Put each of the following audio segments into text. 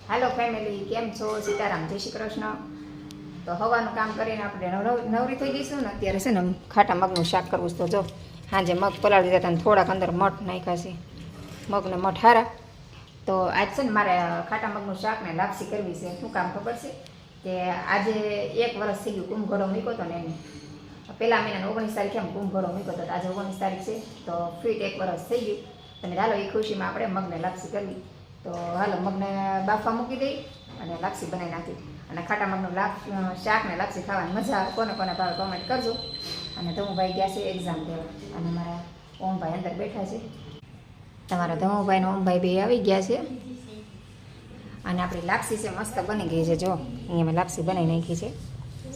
હાલો family, કેમ છો? સીતારામ, જય શ્રી કૃષ્ણ. તો હવાનું કામ કરીને આપણે નવરી થઈ ગઈશું ને. અત્યારે છે ને ખાટા મગનું શાક કરવું છે. તો જો સાંજે મગ પલાળી દીધા અને થોડાક અંદર મઠ નાખ્યા છે, મગને મઠ હારા. તો આજ છે ને મારે ખાટા મગનું શાક ને લાપસી કરવી છે. શું કામ ખબર છે કે આજે 1 વર્ષ થઈ ગયું કુંભઘડો મૂક્યો હતો ને એને. પહેલા મહિનાની 19 તારીખે એમ કુંભઘડો મૂક્યો હતો. આજે 19 તારીખ છે, તો ફિટ 1 વર્ષ થઈ ગયું. અને હાલો એ ખુશીમાં આપણે મગને લાપસી કરવી. તો હાલો મગને બાફવા મૂકી દઈ અને લાપસી બનાવી નાખી. અને ખાટા મગનું શાક ને લાપસી ખાવાની મજા આવે. કોને કોને ભાવે કોમેન્ટ કરજો. અને ધમુભાઈ ગયા છે એક્ઝામ દેવા, અને મારા ઓમભાઈ અંદર બેઠા છે. તમારા ધમુભાઈ ને ઓમભાઈ બે આવી ગયા છે. અને આપણી લાપસી છે મસ્ત બની ગઈ છે. જો અહીંયા મેં લાપસી બનાવી નાખી છે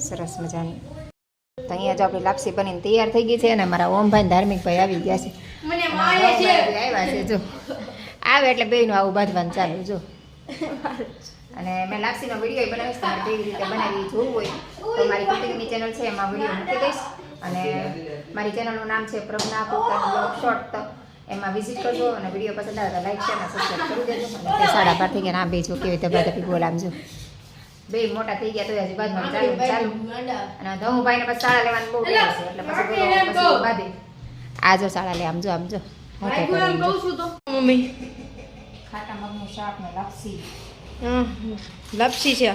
સરસ મજાની. તો અહીંયા જો આપણી લાપસી બનીને તૈયાર થઈ ગઈ છે. અને મારા ઓમભાઈ ધાર્મિકભાઈ આવી ગયા છે. આવ્યા છે જો આવે એટલે બેયનું આવું બાંધવાનું ચાલુ જો. અને મેં લાપસીનો વિડીયો બનાવીશ. તમારે કેવી રીતે બનાવી જોવું હોય તો મારી કુકિંગની ચેનલ છે, એમાં વિડીયો મૂકી દઈશ. અને મારી ચેનલનું નામ છે પ્રજ્ઞા કુક એન્ડ બ્લોગ શોર્ટ. તો એમાં વિઝિટ કરજો. અને વિડીયો પસંદ આવે તો લાઈક શેર અને સબસ્ક્રાઈબ કરી દેજો. અને તે 5:30 થઈ ગયા. ના બે જો કેવી ધબાધબી બોલાવજો. બે મોટા થઈ ગયા તો હજી બાજુમાં ચાલુ. અને ધમુભાઈને પછી શાળા લેવાનું બહુ ટેવ છે, એટલે પછી બાંધે. આ જો શાળા લે, આમ જો મમ્મી ખાટા મગનું શાક ને લાપસી. લાપસી છે.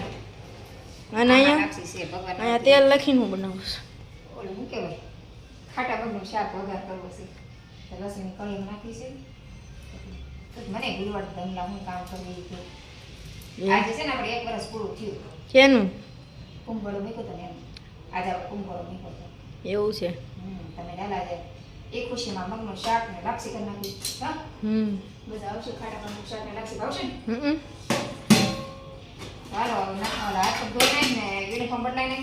અને અહીંયા તેલ લખીને હું બનાવું છું. ઓલું શું કહેવાય, ખાટા મગનું શાક વઘાર કરવો છે. તો લસણની કળી નાખી છે. મને ગુલવડ ધમલા હું કામ કરવી કે આજે છે ને આપણે 1 વર્ષ પૂરું થયું. કેનું? કુંભળો મૂક્યો તો ને એમ. આજે આપણે કુંભળો મૂક્યો તો. એવું છે. તમે ડાલા છે એ ખુશીમાં મગનું શાક ને લાપસી કરી નાખી. હા બધા આવશે. ખાટા મગનું શાક ને લાપસી ભાવશે ને. હાલો હાથ ધોઈ ને યુનિફોર્મ બદલાઈને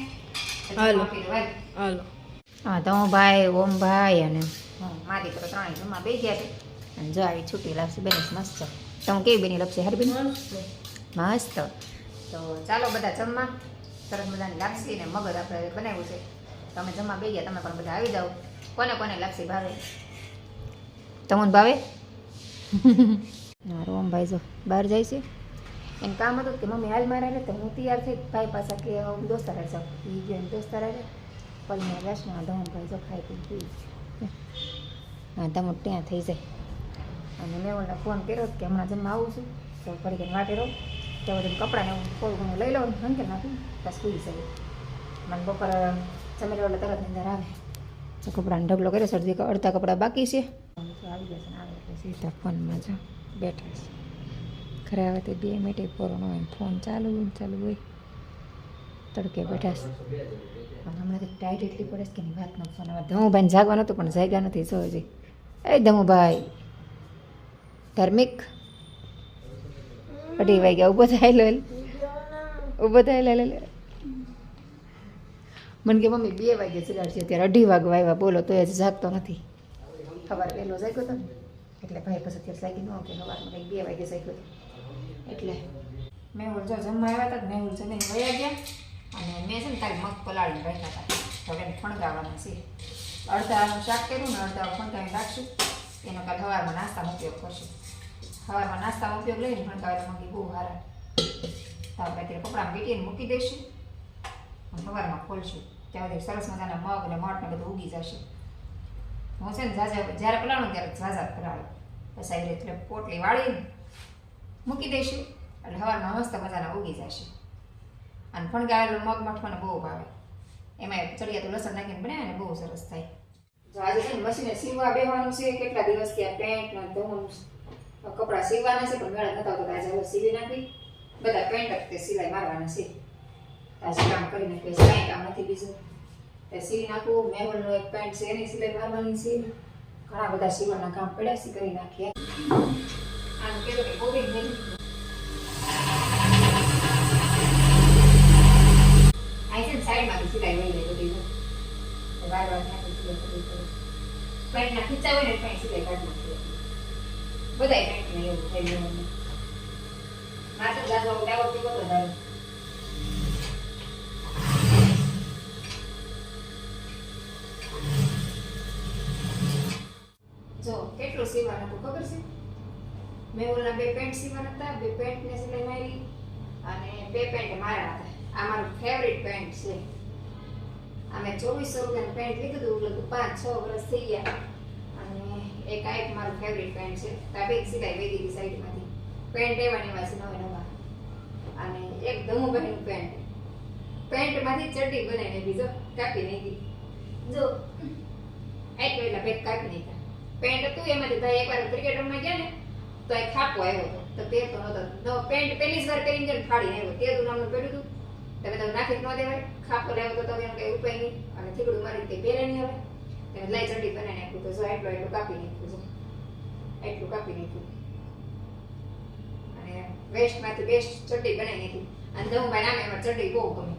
હાલો હા ધમુભાઈ, ઓમભાઈ અને મારી દીકરો ત્રણેય જમવા બે ગયા છે. અને જો આવી છૂટી લાપસી બની મસ્ત. તમે કેવી બની લાપસી? હારી બની મસ્ત. તો ચાલો બધા જમવા. સરસ મજાની લાપસી ને મગજ આપણે બનાવ્યું છે. તમે જમવા બે ગયા, તમે પણ બધા આવી જાઓ. કોને કોને લાપસી ભાવે? તમને ભાવે? મારો ઓમભાઈ જો બહાર જાય છે. એને કામ હતું કે મમ્મી હાલ મારા રહે. તો હું તૈયાર થઈ ભાઈ પાસે કે હું દોસ્તાર જાઉં. એ ગયો એમ દોસ્તાર રહે પછી રસમાં ધમુભાઈ જો ખાઈ પી હા તમે ત્યાં થઈ જાય. અને મેં ઓલા ફોન કર્યો કે હમણાં જમવા આવું છું, તો ફરી કરીને વાટે રહું. તો બધું કપડાને હું થોડું ઘણું લઈ લઉં, હંકે નાખું બસ સુઈ શકે. મને બપોર જમેલા એટલે તરત અંદર આવે. તો કપડાનો ઢગલો કર્યો છે, અડધા કપડાં બાકી છે. આવી ગયા છે ને આવે એટલે સીધા ફોનમાં જો બેઠા છે. ઘરે આવે તો 2 મિનિટે પૂરો ન હોય, ફોન ચાલુ હોય. તડકે બેઠા છે. હમણાં ટાઈટ એટલી પડે છે કે ની વાત ન ફોન આવે. ધમુભાઈને જાગવાનું હતું પણ જાગ્યા નથી. જો હજી એ ધમુભાઈ ધાર્મિક 2:30 વાગ્યા ઊભો થાય લે. મને કે મમ્મી 2 વાગે જગાડશે. અત્યારે 2:30 વાગવા આવ્યા. બોલો તો હજી જાગતો નથી. સવારે વહેલો જાગ્યો હતો ને એટલે ભાઈ પછી અત્યારે જાગી ન કે સવારમાં કંઈક 2 વાગે જાગ્યો હતો. એટલે મેહુલ જો જમવા આવ્યા હતા. મેહુલ જમીને વયા ગયા. અને મેં છે ને તારી મગ પલાળીને રાખ્યા હતા. હવે એને ફણગાવવાના છે. અડધાનું શાક કર્યું ને અડધા ફણગાવીને રાખશું. એનો કાલે સવારમાં નાસ્તાનો ઉપયોગ કરશું. સવારમાં નાસ્તાનો ઉપયોગ લઈને ફણગાવેલા મગી બહુ સારા. તો આપણે અત્યારે કપડામાં વીટીને મૂકી દઈશું અને સવારમાં ખોલશું. ત્યાં સુધી સરસ મજાના મગ અને મઠ ને બધું ઉગી જશે. હું છે ને જ્યારે પલાળું ત્યારે ઝાઝા પલાળું. પછી આવી રીતે પોટલી વાળીને મૂકી દઈશું એટલે સવારમાં મસ્ત મજાના ઉગી જશે. અને ફણગાવેલું મગ મઠ મને બહુ ભાવે. એમાં ચડિયાતું લસણ નાખીને બનાવે ને બહુ સરસ થાય. જો આજે છે ને મશીને સીવવા બેવાનું છે. કેટલા દિવસથી આ પેન્ટ ને ધોન કપડાં સીવવાના છે પણ મેળ નતા આવતો. આજે હવે સીવી નાખી. બધા પેન્ટ જ તે સિલાઈ મારવાના છે. આજે કામ કરીને કોઈ કાંઈ કામ નથી બીજું. એ સીવી નાખું. મેહુલનો એક પેન્ટ છે એની સિલાઈ મારવાની છે. ઘણા બધા સીવવાના કામ પડ્યા છે, કરી નાખીએ. આમ કહેતો કે કોબી નથી. આ છે ને સાઈડમાંથી સિલાઈ વહી જાય બધી. વાર નાખી સિલાઈ કરવી પડે. પેન્ટના ખીચા હોય ને પેન્ટ સિલાઈ કાઢી નાખીએ. બધાય પેન્ટને એવું થઈ ગયું. માથે જાજવા ઉડાવટ પીવો તો જાય. જો કેટલું સીવાનું હતું ખબર છે? મેં ઓલા 2 પેન્ટ સીવાના હતા. 2 પેન્ટને સિલાઈ મારી પેન્ટ મારા હતા. આ મારું ફેવરિટ પેન્ટ છે. આ મેં 2400 રૂપિયાનું પેન્ટ લીધું હતું, લગભગ 5-6 વર્ષ થઈ ગયા. અને એક આ એક મારું ફેવરિટ પેન્ટ છે. તાબેક સિલાઈ વહી દીધી સાઈડમાંથી. પેન્ટ એવા ને એવા છે નવા. અને એક ધમુભાઈનું પેન્ટ. પેન્ટમાંથી ચડ્ડી બનાવીને બીજો કાપી નાખી. જો એટલું એટલા પેક કાપી નાખ્યા. પેન્ટ હતું એમાંથી ભાઈ એકવાર ક્રિકેટ રમવા ગયા ને તો એક ખાપો આવ્યો હતો, તો પહેરતો નહોતો. પેન્ટ પહેલી જ વાર પહેરીને જઈને ફાડીને આવ્યો. તેરું નામનું પહેર્યું હતું, તમે તો નાખી જ ન દેવાય. ખાપો લેવો તો એનું કઈ ઉપાય નહીં, અને થીગડું મારી તે પહેરે નહીં હવે. તમે લઈ ચડ્ડી બનાવી નાખ્યું. તો જો એટલું કાપી નાખ્યું છે, એટલું કાપી નાખ્યું. અને વેસ્ટમાંથી બેસ્ટ ચડ્ડી બનાવી નાખી. અને ધમુભાઈ નામે એમાં ચડ્ડી બહુ ગમે,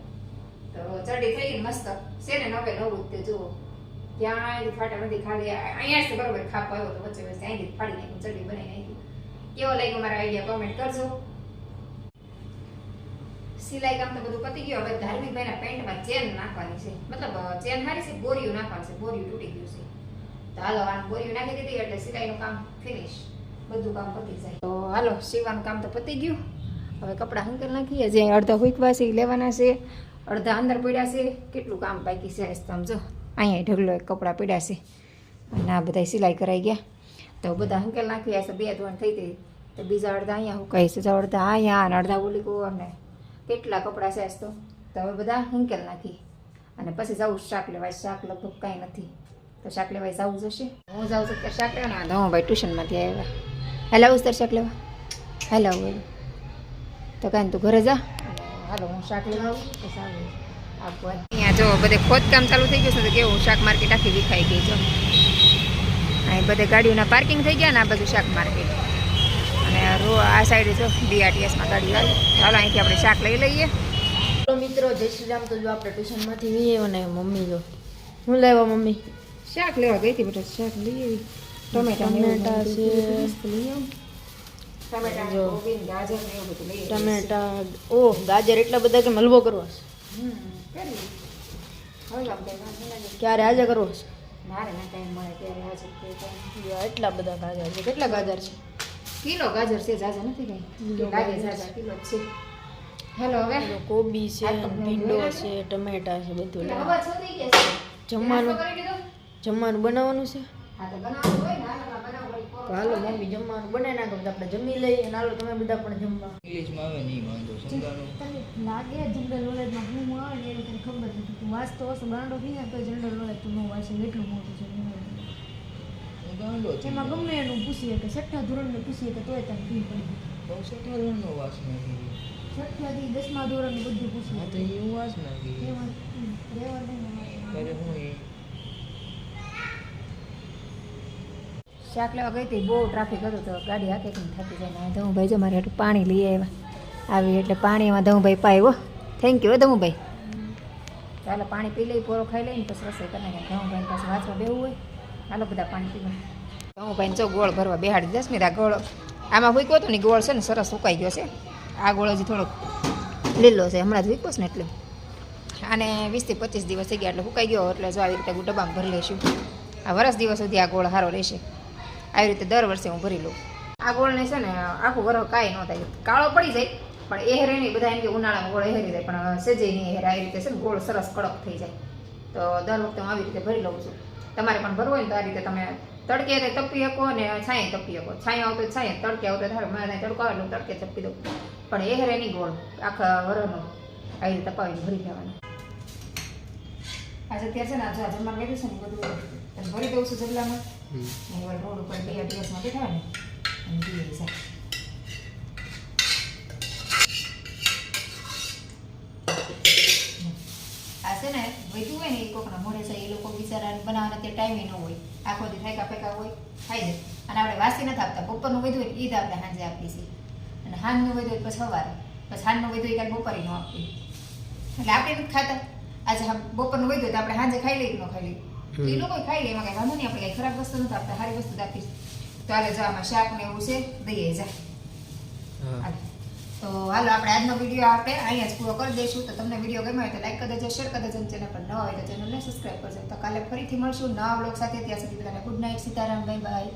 તો ચડ્ડી થઈ ગઈ મસ્ત છે ને. નવે નવું તે જુઓ, ક્યાંય ફાટા નથી. ખાલી અહીંયા જ બરોબર ખાપ આવ્યો તો વચ્ચે વચ્ચે અહીંથી ફાડી નાખ્યું, ચડ્ડી બનાવી નાખી. કેવો લાગ્યો મારા આઈડિયા કોમેન્ટ કરજો. સિલાઈ કામ તો બધું પતી ગયું. હવે ધાર્મિક ભાઈના પેન્ટમાં ચેન નાખવાની છે, મતલબ ચેન હારી છે, બોરિયું નાખવાનું છે. બોરિયું તૂટી ગયું છે, તો હાલો આનું બોરિયું નાખી દીધી એટલે સિલાઈનું કામ ફિનિશ, બધું કામ પતી જાય. તો હાલો સીવાનું કામ તો પતી ગયું. હવે કપડાં હંકેલ નાખીએ. જે અડધા હુકવા છે એ લેવાના છે, અડધા અંદર પડ્યા છે. કેટલું કામ બાકી છે સમજો. અહીંયા ઢગલો એક કપડાં પડ્યા છે, અને આ બધા સિલાઈ કરાઈ ગયા. તો બધા હંકેલ નાખ્યા છે. 2 ધોણ થઈ ગઈ. તો બીજા અડધા અહીંયા હુકાય છે, અડધા અહીંયા અને અડધા ઓલી કો. અને કેટલા કપડાં છે તો હવે બધા હંકેલ નાખી અને પછી જવું શાક લેવાય. શાક લગભગ કાંઈ નથી, તો શાક લેવાય જવું જશે. હું જાઉં છું ત્યારે શાક લેવા ને. હું ભાઈ ટ્યુશનમાંથી આવ્યા. હેલો આવું તાર શાક લેવા. હેલો આવું તો કાંઈ તું ઘરે જા. હાલો હું શાક લેવા આવું તો સારું આપવું. અહીંયા જો બધે ખોદકામ ચાલુ થઈ ગયું છે, તો કેવું શાક માર્કેટ આખી વિખાઈ ગઈ. જો અહીં બધે ગાડીઓના પાર્કિંગ થઈ ગયા ને આ બધું શાક માર્કેટ. અને આ સાઈડે જો BRTSમાં ગાડી આવે. ચાલો અહીંથી આપણે શાક લઈ લઈએ. તો મિત્રો જય શ્રી રામ. તો જો આપણે ટ્યુશનમાંથી લઈએ અને મમ્મી જો હું લેવા મમ્મી શાક લેવા ગઈ હતી બેટા. શાક લઈ આવી. ટમેટા છે, લઈ આવું. ટમેટા જો. કોબી ને ગાજર ને એવું બધું લઈ આવી. ટમેટા. ઓહ ગાજર એટલા બધા કે હલવો કરવો છે. કરી હવે આમ કઈ વાંધો નથી. ક્યારે આજે કરવો છે? મારે ના ટાઈમ મળે ત્યારે આજે કોઈ time. એટલા બધા ગાજર છે. કેટલા ગાજર છે? કિલો ગાજર છે, જાજા નથી કઈ. કિલો લાગે ગાજર જાજા કિલો જ છે. હેલો હવે જો કોબી છે, આ તો ભીંડો મેળા છે, ટમેટા છે, બધું એટલે લે. હવા છો થઈ ગયા છે. જમવાનું નાસ્તો કરી લીધો? જમવાનું બનાવવાનું છે. હા તો બનાવવું હોય ને. હાલો બનાવવું હોય તો હાલો મમ્મી જમવાનું બનાવી નાખો તો આપણે જમી લઈએ. અને હાલો તમે બધા પણ જમવા. ઇંગ્લિશમાં આવે નહીં વાંધો સમજાણો. લાગે જનરલ નોલેજમાં હું આવે ને એની તને ખબર નથી. તું વાંચતો હશો ગાંડો થઈ જાય તો જનરલ નોલેજ તું ન વાંચે એટલું મોટું છે. હું ગાંડો છું. એમાં ગમે એનું પૂછીએ કે 6થા ધોરણને પૂછીએ કે તોય તને ફી પડી. બહુ સટાલનો વાસ નથી. 6થાથી 10મા ધોરણનું બધું હા તો પૂછીએ. એ હું વાસ નથી. એમાં રહેવા દે ને. ત્યારે હું એ શાક લેવા ગઈ હતી. બહુ ટ્રાફિક હતું તો ગાડી હાકે કે થાકી જાય ને. ધમુભાઈ જો મારે હાટું પાણી લઈ આવ્યા. આવી એટલે પાણીમાં ધમુભાઈ પાયો. Thank you Dhamubhai. ચાલો પાણી પી લઈ, પોરો ખાઈ લઈને પછી રસોઈ કરી નાખે. ધમુભાઈ પાસે વાંચવા બેવું હોય. હાલો બધા પાણી પીવા. ધમુભાઈને જો ગોળ ભરવા બેહાડી દસ મિનિટ. આ ગોળ આમાં હુંક્યો હતો ને ગોળ છે ને સરસ સુકાઈ ગયો છે. આ ગોળ હજી થોડોક લીલો છે, હમણાં જ હુંક્યો ને એટલે. આને 20 થી 25 દિવસ થઈ ગયા એટલે સુકાઈ ગયો. એટલે જો આવી રીતે હું ડબ્બામાં ભરી લઈશું. આ વરસ દિવસ સુધી આ ગોળ સારો રહેશે. આવી રીતે દર વર્ષે હું ભરી લઉં. આ ગોળને છે ને આખું વરસ કાંઈ ન થાય, કાળો પડી જાય પણ એહરે નહીં. બધા એમ કે ઉનાળામાં ગોળ એહરી જાય પણ સેજે નહીં એહરે. આવી રીતે છે ને ગોળ સરસ કડક થઈ જાય. તો દર વખતે હું આવી રીતે ભરી લઉં છું. તમારે પણ ભરવો હોય ને તો આ રીતે તમે તડકે તપી શકો ને છાંયે તપી શકો. છાંયો આવતો છાંયે, તડકે આવતો થાય. મને તડકો આવે એટલે તડકે તપી દઉં. પણ એહરે નહીં ગોળ આખા વરસનો આવી રીતે તપાવીને ભરી લેવાનું. આજે અત્યારે છે ને આજે જમવાનું બેઠું છે ને બધું ભરી દઉં છું જબલામાં. રોડ ઉપર 2 દિવસમાં બેઠા હોય ને અને પીએ જાય. આ છે ને વધુ હોય ને એ કોકના મોઢે છે. એ લોકો બિચારા બનાવવાના ત્યાં ટાઈમે ન હોય. આખો દી ફેંકા ફેંકા હોય, ખાઈ જાય. અને આપણે વાસી નથી આપતા. બપોરનું વધુ હોય એ જ આપણે સાંજે આપીએ છીએ. અને સાંજનું વધુ હોય પછી સવારે, પછી સાંજનું વધુ હોય કાલે બપોરે ન આપીએ. એટલે આપણે નથી ખાતા. આજે બપોરનું વધુ હોય તો આપણે સાંજે ખાઈ લઈએ કે ન ખાઈ લઈએ. એ લોકો ખાઈ લે, એમાં કઈ વાંધો નહીં. આપણે કઈ ખરાબ વસ્તુ નથી આપતા, સારી વસ્તુ જ આપીશ. તો હાલે જો આમાં શાક ને એવું છે દઈએ જાય. તો હાલો આપણે આજનો વિડીયો આપણે અહીંયા જ પૂરો કરી દઈશું. તો તમને વિડીયો ગમ્યો હોય તો લાઈક કરી દેજો, શેર કરી દેજો. ચેનલ પર નવા હોય તો ચેનલને સબસ્ક્રાઈબ કરજો. તો કાલે ફરીથી મળશું નવા વ્લોગ સાથે. ત્યાં સુધી બધાને good night, Sitaram, bye bye.